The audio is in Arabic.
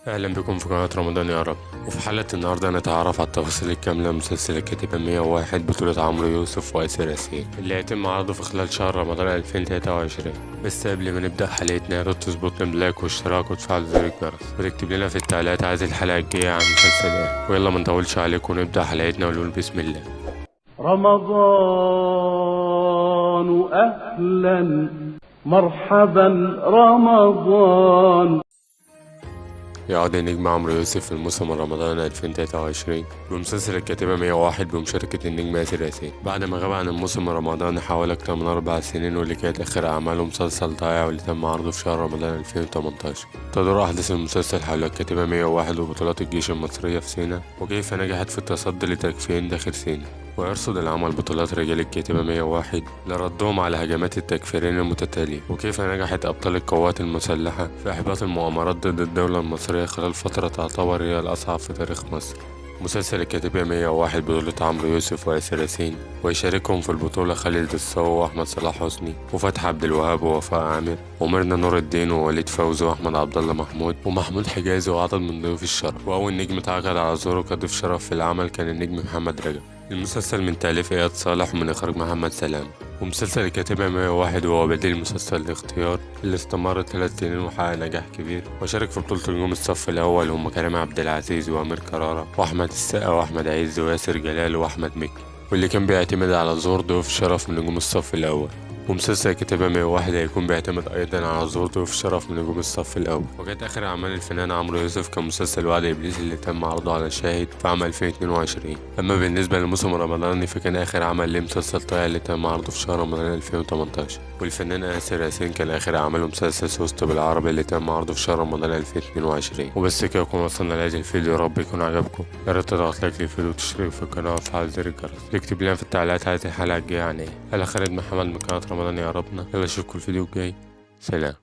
اهلا بكم في قناة رمضان يا رب. وفي حلقة النهاردة هنتعرف على التفاصيل الكاملة لمسلسل الكاتبة 101 بطولة عمرو يوسف وآسر ياسين اللي هيتم عرضه في خلال شهر رمضان 2023. بس قبل ما نبدأ حلقتنا يا ريت تظبطنا بلايك واشتراك وتفعل زر الجرس وتكتب لنا في التعليقات عايز الحلقة الجاية عن مسلسل ايه. ويلا ما نطولش عليكم ونبدأ حلقتنا ونقول بسم الله. رمضان أهلا مرحبا رمضان. يعود النجم عمرو يوسف في الموسم رمضان 2023 بمسلسل الكاتبة 101 بمشاركة النجم آسر ياسين بعد ما غاب عن الموسم الرمضاني حوالي أكتر من 4 سنين، واللي كانت آخر أعماله مسلسل ضايع واللي تم عرضه في شهر رمضان 2018. تدور أحداث المسلسل حول الكاتبة 101 وبطولات الجيش المصرية في سيناء وكيف نجحت في التصدي لتكفين داخل سيناء. ويرصد العمل بطولات رجال الكاتبة 101 لردهم على هجمات التكفيرين المتتالية، وكيف نجحت أبطال القوات المسلحة في إحباط المؤامرات ضد الدولة المصرية خلال فترة تعتبر هي الأصعب في تاريخ مصر. مسلسل الكاتبة 101 بطولة عمرو يوسف وآسر ياسين، ويشاركهم في البطولة خالد الصاوي وأحمد صلاح حسني وفتحي عبد الوهاب ووفاء عامر وميرنا نور الدين ووليد فوزي وأحمد عبد الله محمود ومحمود حجازي وعدد من ضيوف الشرف. وأول نجم تعاقد على ظهوره كضيف شرف في العمل كان النجم محمد رجب. المسلسل من تأليف إياد صالح ومن إخراج محمد سلام. ومسلسل الكاتبة 101 هو بديل مسلسل الاختيار اللي استمر 3 سنين وحقق نجاح كبير، وشارك في بطولة نجوم الصف الأول هم كريم عبد العزيز وأمير كرارة وأحمد السقا وأحمد عز وياسر جلال وأحمد مكي، واللي كان بيعتمد على ظهور ضيوف شرف من نجوم الصف الأول. ومسلسل الكاتبة 101 هيكون بيعتمد أيضا على ظهور ضيوف شرف من نجوم الصف الأول. وكانت آخر أعمال الفنان عمرو يوسف كان مسلسل وعد إبليس اللي تم عرضه على شاهد في عام 2022. أما بالنسبة للموسم الرمضاني فكان آخر عمل ليه مسلسل طايع اللي تم عرضه في شهر رمضان 2018. والفنان آسر ياسين كان آخر عمله مسلسل سوست بالعربي اللي تم عرضه في شهر رمضان 2022. وبس كده نكون وصلنا لهذا الفيديو، يا رب يكون عجبكم. يا ريت تضغط لايك للفيديو وتشترك في القناة وتفعل زر الجرس. اكتب لنا في التعليقات عايز الحلقة الجاية عن ايه. أنا خالد محمد من قناة رمضان يا ربنا. يلا اشوفكم الفيديو الجاي. سلام.